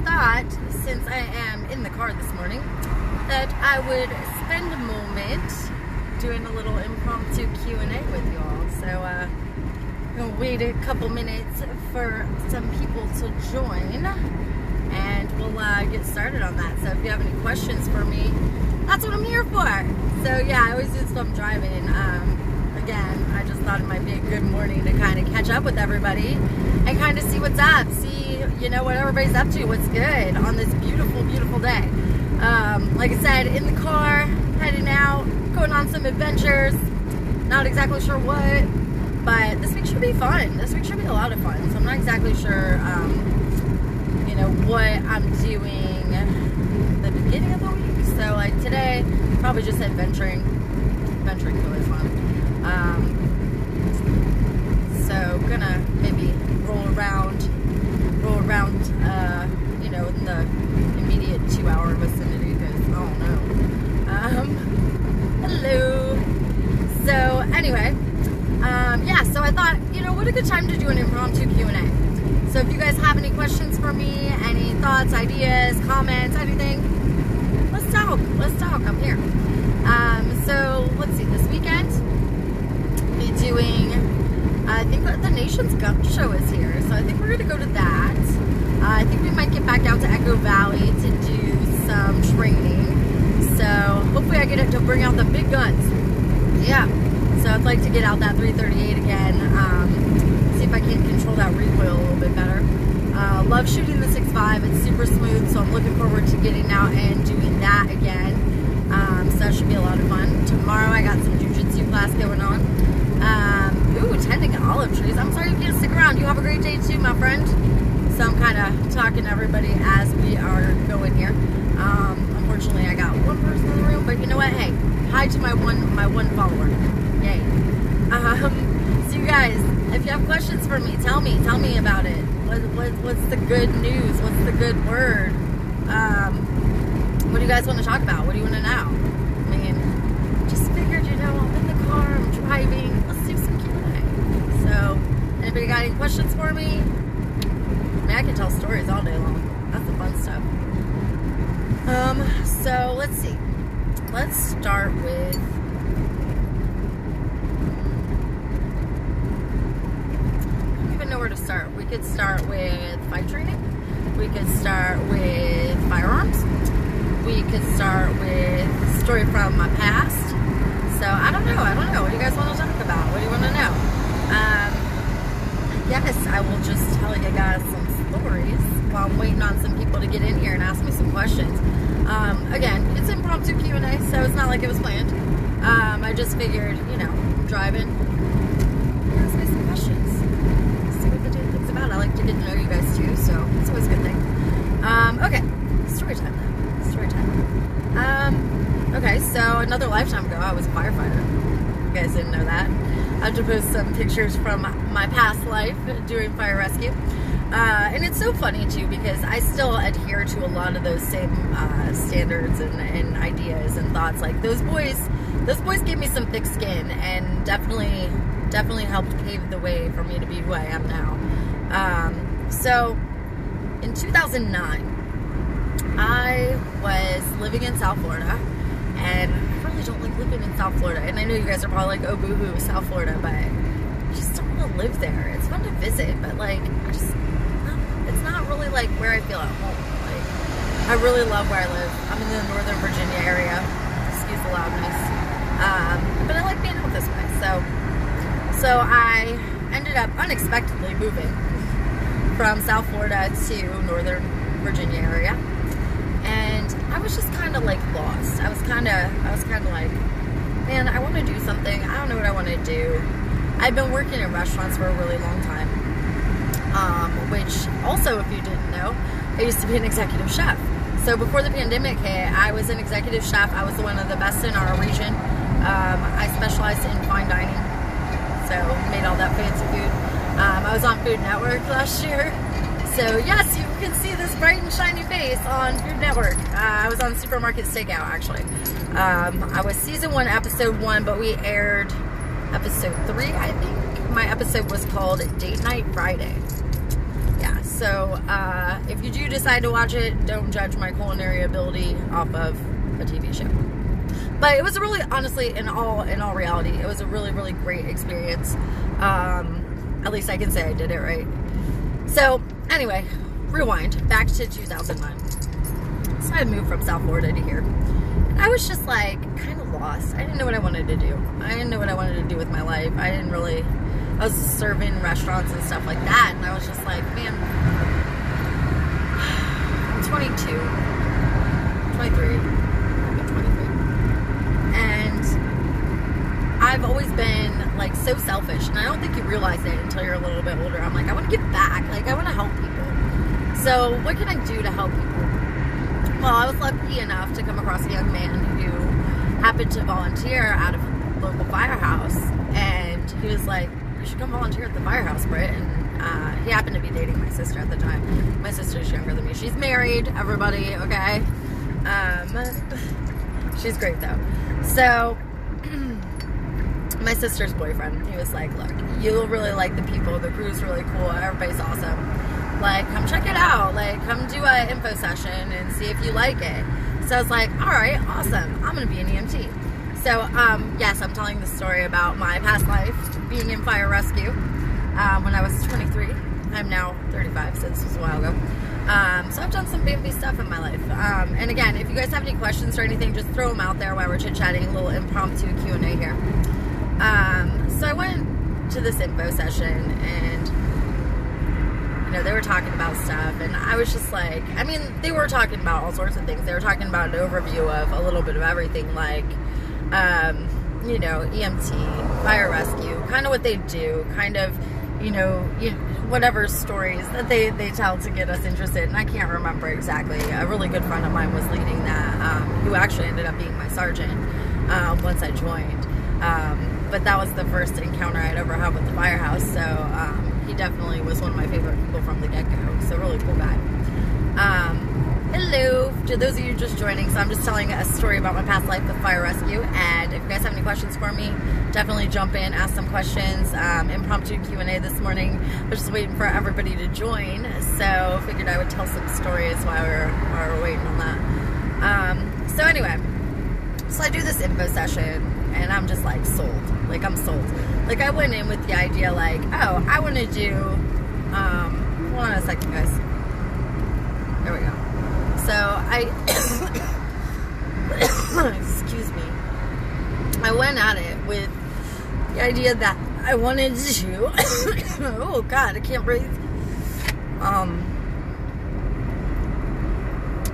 thought, since I am in the car this morning, that I would spend a moment doing a little impromptu Q&A with y'all. So, I'm going to wait a couple minutes for some people to join, and we'll get started on that. So if you have any questions for me, that's what I'm here for. So yeah, I always do this while I'm driving. Again, I just thought it might be a good morning to kind of catch up with everybody and kind of see what's up, see, you know, what everybody's up to, what's good on this beautiful, beautiful day. Like I said, in the car, heading out, going on some adventures, not exactly sure what, but this week should be fun. This week should be a lot of fun. So I'm not exactly sure, you know, what I'm doing the beginning of the week. So like today, probably just adventuring. Adventuring's always fun. So gonna maybe roll around, you know, in the immediate 2-hour vicinity, because I don't know. Hello. So anyway, yeah, so I thought, you know, what a good time to do an impromptu Q&A. So if you guys have any questions for me, any thoughts, ideas, comments, anything, let's talk, I'm here. So let's see, this weekend, be doing, I think the Nation's Gun Show is here, so I think we're going to go to that. I think we might get back down to Echo Valley to do some training, so hopefully I get to bring out the big guns. Yeah, so I'd like to get out that 338 again, see if I can control that recoil a little bit better. Love shooting the 6.5, it's super smooth, so I'm looking forward to getting out and doing that again. So that should be a lot of fun. Tomorrow I got some jiu-jitsu class going on. Ooh, tending olive trees. I'm sorry you can't stick around. You have a great day too, my friend. So I'm kind of talking to everybody as we are going here. Unfortunately, I got one person in the room, but you know what? Hey, hi to my one follower. Yay. So you guys, if you have questions for me, tell me about it. What's the good news? What's the good word? What do you guys want to talk about? What do you want to know? I mean, just figured, you know, I'm in the car, I'm driving, let's do some Q&A. So, anybody got any questions for me? I mean, I can tell stories all day long. That's the fun stuff. So let's see. Let's start with, I don't even know where to start. We could start with fight training. We could start with firearms. We could start with a story from my past. So I don't know. What do you guys want to talk about? What do you want to know? I guess I will just tell you guys some stories while I'm waiting on some people to get in here and ask me some questions. Again, it's impromptu Q&A, so it's not like it was planned. I just figured, you know, I'm driving. Ask me some questions. See what the day thinks about. I like to get to know you guys too, so it's always a good thing. Okay, story time then. Okay, so another lifetime ago, I was a firefighter. You guys didn't know that. I have to post some pictures from my past life doing fire rescue. And it's so funny too, because I still adhere to a lot of those same standards and ideas and thoughts. Like those boys gave me some thick skin and definitely helped pave the way for me to be who I am now. So in 2009, I was living in South Florida, and I really don't like living in South Florida. And I know you guys are probably like, oh, boo-hoo, South Florida, but I just don't want to live there. It's fun to visit, but like, it's not really like where I feel at home. Like, I really love where I live. I'm in the Northern Virginia area. Excuse the loudness. But I like being out this way. So I ended up unexpectedly moving from South Florida to Northern Virginia area. And I was just kind of like lost. I was kind of like, man, I want to do something. I don't know what I want to do. I've been working in restaurants for a really long time. Which also, if you didn't know, I used to be an executive chef. So before the pandemic hit, I was an executive chef. I was one of the best in our region. I specialized in fine dining. So made all that fancy food. I was on Food Network last year. So yes, you can see this bright and shiny face on Food Network. I was on Supermarket Stakeout, actually. I was season 1, episode 1, but we aired episode 3, I think. My episode was called Date Night Friday. Yeah, So if you do decide to watch it, don't judge my culinary ability off of a TV show. But it was a really, honestly, in all reality, it was a really, really great experience. At least I can say I did it right. So anyway, rewind back to 2009. So I moved from South Florida to here. And I was just like kind of lost. I didn't know what I wanted to do. I didn't know what I wanted to do with my life. I was serving restaurants and stuff like that. And I was just like, man, I'm 22, 23. I've always been like so selfish, and I don't think you realize it until you're a little bit older. I'm like, I want to give back, like I want to help people. So what can I do to help people? Well, I was lucky enough to come across a young man who happened to volunteer at a local firehouse, and he was like, you should come volunteer at the firehouse, Britt. And he happened to be dating my sister at the time. My sister's younger than me. She's married, everybody, okay? She's great though. So my sister's boyfriend, he was like, look, you'll really like the people, the crew's really cool, everybody's awesome, like come check it out, like come do an info session and see if you like it. So I was like, all right, awesome, I'm gonna be an EMT. So yes, I'm telling the story about my past life being in fire rescue when I was 23. I'm now 35, so this was a while ago. So I've done some Bambi stuff in my life. And again, if you guys have any questions or anything, just throw them out there while we're chit-chatting, a little impromptu Q&A here. So I went to this info session, and they were talking about stuff, and I was just like, I mean, they were talking about all sorts of things. They were talking about an overview of a little bit of everything, like EMT, fire rescue, kind of what they do, kind of whatever stories that they tell to get us interested. And I can't remember exactly. A really good friend of mine was leading that, who actually ended up being my sergeant once I joined. But that was the first encounter I'd ever had with the firehouse, so he definitely was one of my favorite people from the get-go, so really cool guy. Hello, to those of you just joining, so I'm just telling a story about my past life with fire rescue, and if you guys have any questions for me, definitely jump in, ask some questions. Impromptu Q&A this morning. I was just waiting for everybody to join, so figured I would tell some stories while we're waiting on that. So anyway, so I do this info session, and I'm just like sold. Like I'm sold. Like I went in with the idea like, oh, I want to do, hold on a second, guys. There we go. So excuse me. I went at it with the idea that I wanted to, oh God, I can't breathe.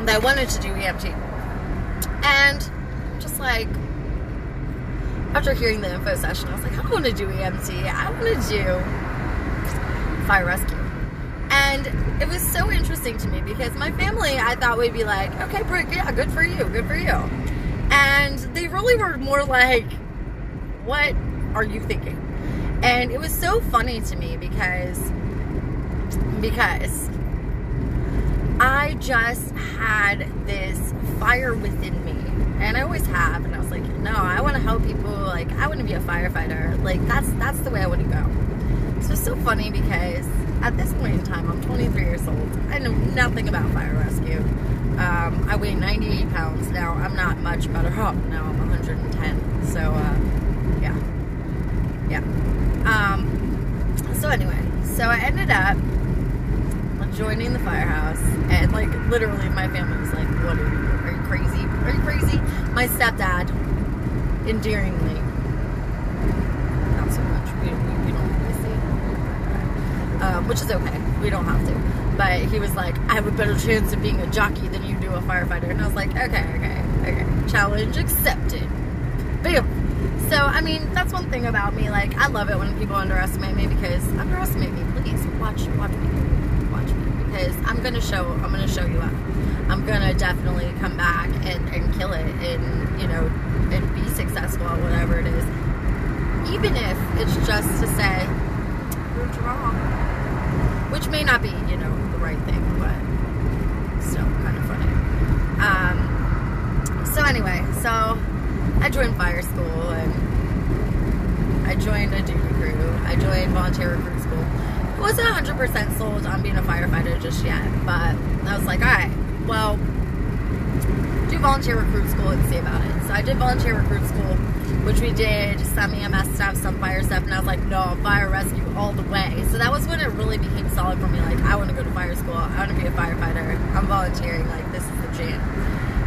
That I wanted to do EMT. And just like, after hearing the info session, I was like, I don't want to do EMT. I want to do fire rescue. And it was so interesting to me because my family, I thought, would be like, okay, Britt, yeah, good for you, good for you. And they really were more like, what are you thinking? And it was so funny to me because I just had this fire within me. And I always have, and I was like, no, I want to help people, like, I want to be a firefighter, like, that's the way I want to go. So it's so funny because at this point in time, I'm 23 years old, I know nothing about fire rescue. I weigh 98 pounds now. I'm not much better off now. I'm 110, so, yeah. So anyway, so I ended up joining the firehouse, and like literally my family was like, what are you crazy? Are you crazy? My stepdad, endearingly, not so much, we don't really say that, which is okay, we don't have to, but he was like, I have a better chance of being a jockey than you do a firefighter, and I was like, okay, challenge accepted. Bam. So, I mean, that's one thing about me, like, I love it when people underestimate me, because underestimate me, please, watch me, because I'm gonna show you up. I'm gonna definitely come back and kill it, and and be successful at whatever it is, even if it's just to say you're wrong, which may not be the right thing, but still kind of funny. So anyway, so I joined fire school, and I joined a duty crew. I joined volunteer recruit school. It wasn't 100% sold on being a firefighter just yet, but I was like, alright, well, do volunteer recruit school and see about it. So I did volunteer recruit school, which we did some EMS stuff, some fire stuff, and I was like, no, fire rescue all the way. So that was when it really became solid for me, like, I want to go to fire school, I want to be a firefighter, I'm volunteering, like, this is the jam.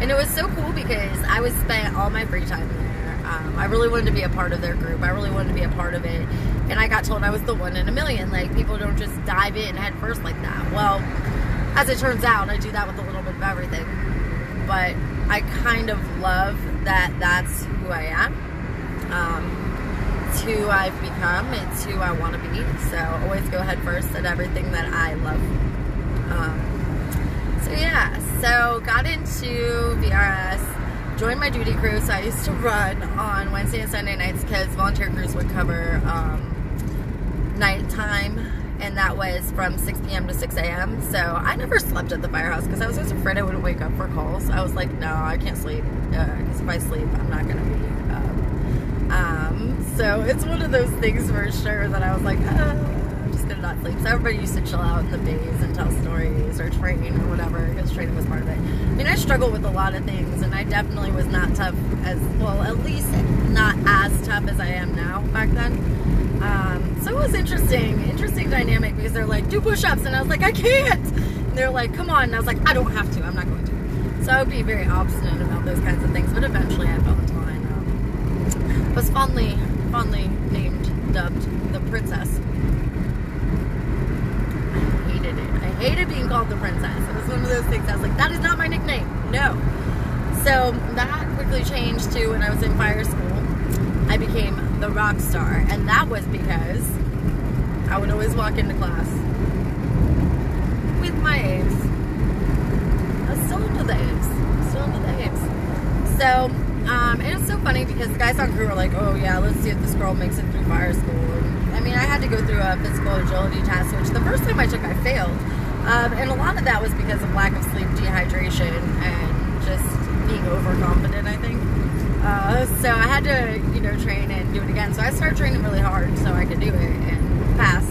And it was so cool because I was spent all my free time there. I really wanted to be a part of their group. I really wanted to be a part of it. And I got told I was the one in a million. Like, people don't just dive in head first like that. Well, as it turns out, I do that with a little bit of everything. But I kind of love that that's who I am. It's who I've become. It's who I want to be. So always go head first at everything that I love. So yeah, so got into VRS. Joined my duty crew, so I used to run on Wednesday and Sunday nights because volunteer crews would cover nighttime, and that was from 6 p.m. to 6 a.m. So I never slept at the firehouse because I was always afraid I wouldn't wake up for calls. I was like, no, I can't sleep because if I sleep, I'm not going to be. So it's one of those things for sure that I was like, I'm just going to not sleep. So everybody used to chill out in the bays and tell stories or train or whatever, because training was part of it. I mean, I struggled with a lot of things, and I definitely was not tough as, well, at least not as tough as I am now back then. So it was interesting dynamic, because they're like, do push-ups, and I was like, I can't. And they're like, come on, and I was like, I don't have to, I'm not going to. So I would be very obstinate about those kinds of things, but eventually I fell into line. Was fondly dubbed the princess. I hated being called the princess. It was one of those things I was like, that is not my nickname. No. So that quickly changed to when I was in fire school. I became the rock star. And that was because I would always walk into class with my A's. I was still into the A's. So, and it's so funny because the guys on crew were like, oh yeah, let's see if this girl makes it through fire school. And, I mean, I had to go through a physical agility test, which the first time I took, I failed. And a lot of that was because of lack of sleep, dehydration, and just being overconfident, I think. So I had to, train and do it again. So I started training really hard so I could do it and pass.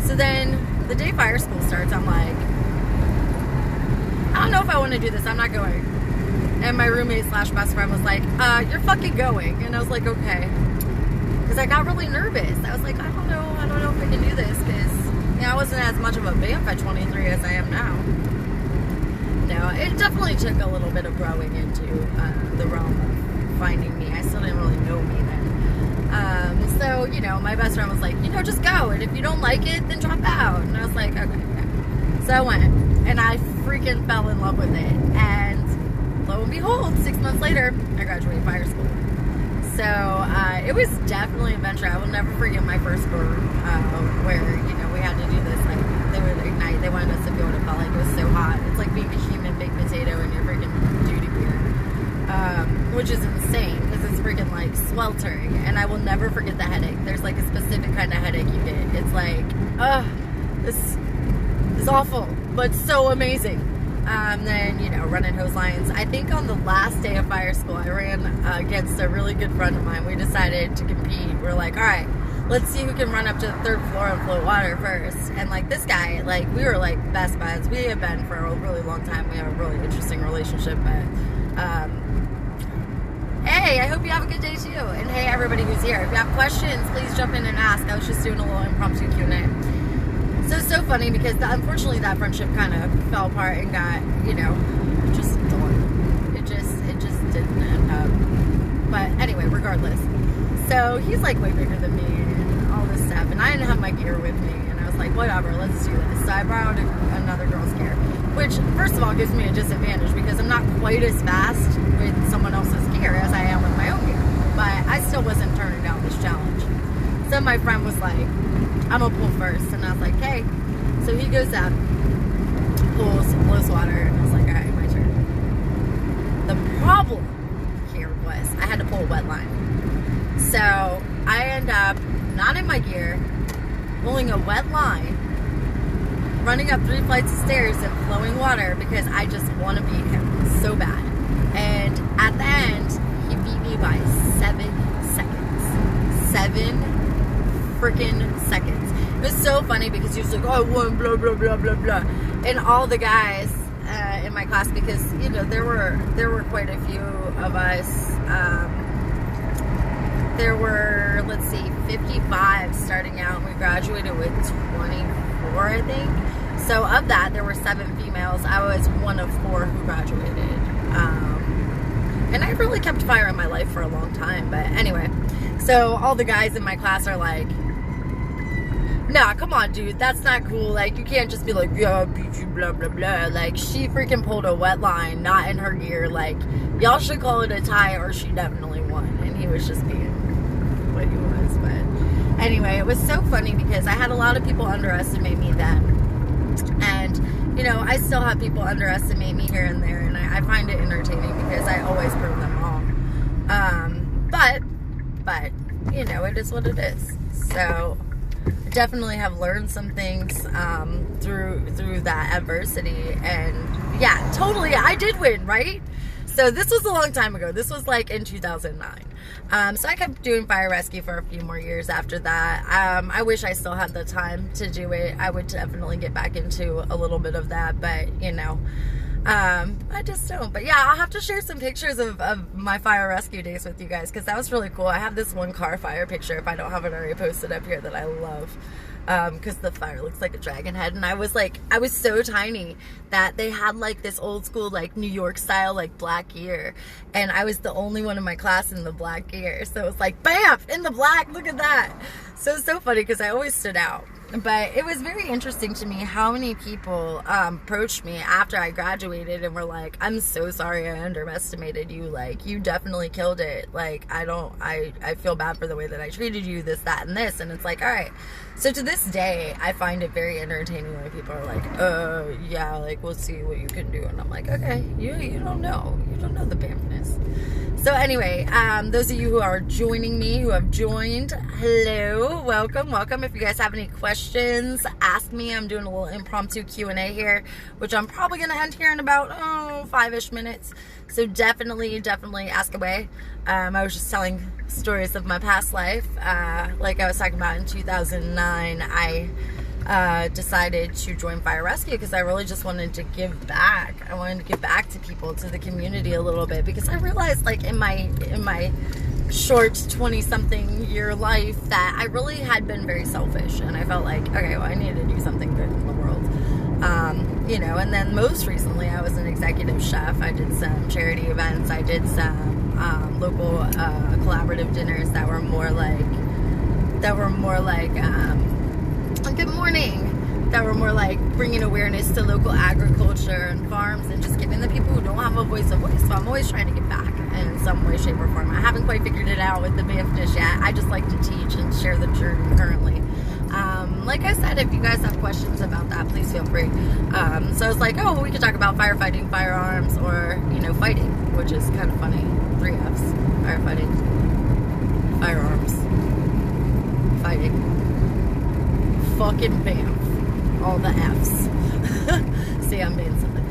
So then the day fire school starts, I'm like, I don't know if I want to do this. I'm not going. And my roommate / best friend was like, you're fucking going. And I was like, okay. Because I got really nervous. I was like, I don't know if I can do this, because I wasn't as much of a vamp at 23 as I am now. No, it definitely took a little bit of growing into the realm of finding me. I still didn't really know me then. So, my best friend was like, just go. And if you don't like it, then drop out. And I was like, okay. So I went. And I freaking fell in love with it. And lo and behold, 6 months later, I graduated fire school. So it was definitely an adventure. I will never forget my first burn, where we had to do this. Like, they would ignite. They wanted us to feel what it felt like. It was so hot. It's like being a human baked potato in your freaking duty gear, which is insane because it's freaking like sweltering. And I will never forget the headache. There's like a specific kind of headache you get. It's like, this is awful, but so amazing. Then, running hose lines. I think on the last day of fire school, I ran against a really good friend of mine. We decided to compete. We're like, all right, let's see who can run up to the 3rd floor and float water first. And, like, this guy, like, we were, like, best buds. We have been for a really long time. We have a really interesting relationship. But, hey, I hope you have a good day, too. And, hey, everybody who's here. If you have questions, please jump in and ask. I was just doing a little impromptu Q&A. So it's so funny because unfortunately that friendship kind of fell apart and got, just done. It just didn't end up. But anyway, regardless. So he's like way bigger than me and all this stuff. And I didn't have my gear with me. And I was like, whatever, let's do this. So I borrowed another girl's gear. Which, first of all, gives me a disadvantage because I'm not quite as fast with someone else's gear as I am with my own gear. But I still wasn't turning down this challenge. So my friend was like, I'm gonna pull first. And I was like, hey. So he goes up, pulls, blows water, and I was like, all right, my turn. The problem here was I had to pull a wet line. So I end up not in my gear, pulling a wet line, running up 3 flights of stairs and flowing water because I just want to beat him so bad. And at the end, he beat me by 7 seconds. 7 freaking seconds. It was so funny because he was like, oh, I won, blah, blah, blah, blah, blah. And all the guys in my class, because, you know, there were quite a few of us. There were, let's see, 55 starting out, and we graduated with 24, I think. So of that, there were 7 females. I was one of 4 who graduated. And I really kept fire in my life for a long time. But anyway, so all the guys in my class are like, nah, come on, dude, that's not cool. Like, you can't just be like, yeah, I beat you, blah, blah, blah. Like, she freaking pulled a wet line, not in her gear. Like, y'all should call it a tie, or she definitely won. And he was just being what he was. But anyway, it was so funny because I had a lot of people underestimate me then. And, you know, I still have people underestimate me here and there, and I find it entertaining because I always prove them wrong. But, you know, it is what it is. So, I definitely have learned some things through that adversity, and yeah, totally, I did win, right? So this was a long time ago. This was like in 2009. So I kept doing fire rescue for a few more years after that. I wish I still had the time to do it. I would definitely get back into a little bit of that, but you know, I just don't. But yeah, I'll have to share some pictures of my fire rescue days with you guys, because that was really cool. I have this one car fire picture, if I don't have it already posted up here, that I love. Because the fire looks like a dragon head, and I was so tiny that they had like this old school like New York style like black gear, and I was the only one in my class in the black gear, so it was like bam, in the black, look at that. So it's so funny because I always stood out. But it was very interesting to me how many people approached me after I graduated and were like, I'm so sorry I underestimated you, like you definitely killed it, like I feel bad for the way that I treated you, this, that, and this. And it's like, all right. So to this day, I find it very entertaining when people are like, yeah, like we'll see what you can do. And I'm like, okay, you don't know the bamfness. So anyway, those of you who are joining me, who have joined, hello, welcome. If you guys have any questions, ask me. I'm doing a little impromptu Q&A here, which I'm probably going to end here in about 5-ish minutes. So definitely ask away. I was just telling stories of my past life. Like I was talking about in 2009, I decided to join fire rescue because I really just wanted to give back. I wanted to give back to people, to the community a little bit, because I realized like in my short 20-something year life that I really had been very selfish, and I felt like, okay, well, I need to do something good in the world. You know, and then most recently I was an executive chef. I did some charity events. I did some local collaborative dinners that were more like good morning, that were more like bringing awareness to local agriculture and farms, and just giving the people who don't have a voice a voice. So I'm always trying to give back in some way, shape, or form. I haven't quite figured it out with the BAMF dish yet. I just like to teach and share the journey currently. Like I said, if you guys have questions about that, please feel free. So I was like, oh, well, we could talk about firefighting, firearms, or, you know, fighting, which is kind of funny. 3 F's. Firefighting, firearms, fighting, fucking BAMF. All the F's. See, I'm being something.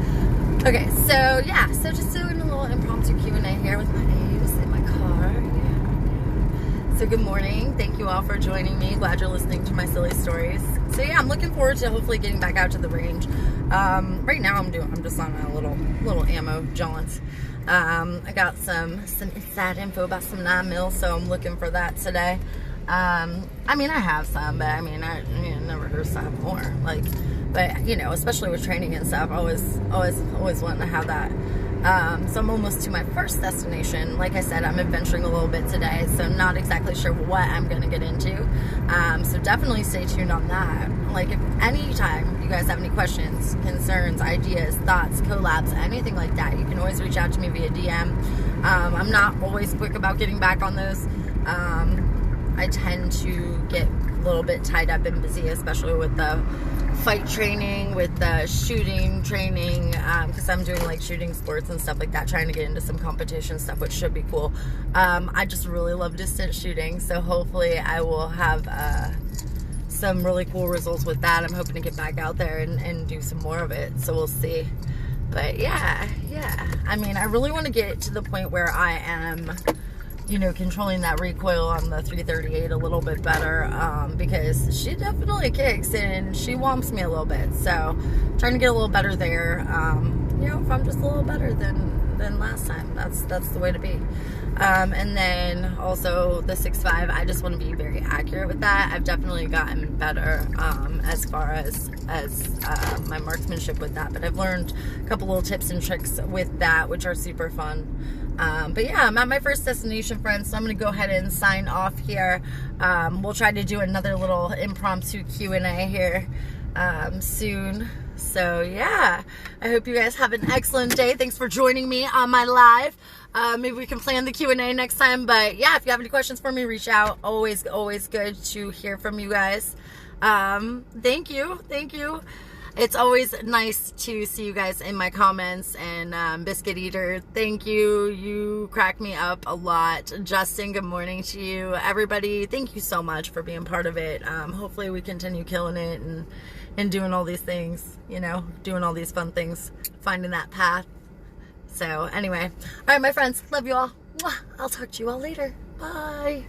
Okay, so yeah, so just doing a little impromptu Q&A here with my A's in my car. Yeah. So good morning. Thank you all for joining me. Glad you're listening to my silly stories. So yeah, I'm looking forward to hopefully getting back out to the range. Right now I'm just on a little ammo jaunt. I got some inside info about some 9mm, so I'm looking for that today. I mean, I have some, but I mean, I never heard some more. Like, but you know, especially with training and stuff, always wanting to have that. So I'm almost to my first destination. Like I said, I'm adventuring a little bit today, so I'm not exactly sure what I'm going to get into. So definitely stay tuned on that. Like, if anytime you guys have any questions, concerns, ideas, thoughts, collabs, anything like that, you can always reach out to me via DM. I'm not always quick about getting back on those. I tend to get a little bit tied up and busy, especially with the fight training, with the shooting training, because I'm doing like shooting sports and stuff like that, trying to get into some competition stuff, which should be cool. I just really love distance shooting, so hopefully I will have some really cool results with that. I'm hoping to get back out there and do some more of it, so we'll see. But yeah, I mean, I really want to get to the point where I am you know, controlling that recoil on the 338 a little bit better, because she definitely kicks and she whomps me a little bit. So trying to get a little better there. You know, if I'm just a little better than last time, that's the way to be. And then also the 6.5, I just want to be very accurate with that. I've definitely gotten better as far as my marksmanship with that, but I've learned a couple little tips and tricks with that, which are super fun. But yeah, I'm at my first destination, friends, so I'm going to go ahead and sign off here. We'll try to do another little impromptu Q&A here soon. So yeah, I hope you guys have an excellent day. Thanks for joining me on my live. Maybe we can plan the Q&A next time. But yeah, if you have any questions for me, reach out. Always good to hear from you guys. Thank you. It's always nice to see you guys in my comments. And Biscuit Eater, thank you. You crack me up a lot. Justin, good morning to you. Everybody, thank you so much for being part of it. Hopefully we continue killing it and doing all these things, you know, doing all these fun things, finding that path. So anyway, all right, my friends, love you all. I'll talk to you all later. Bye.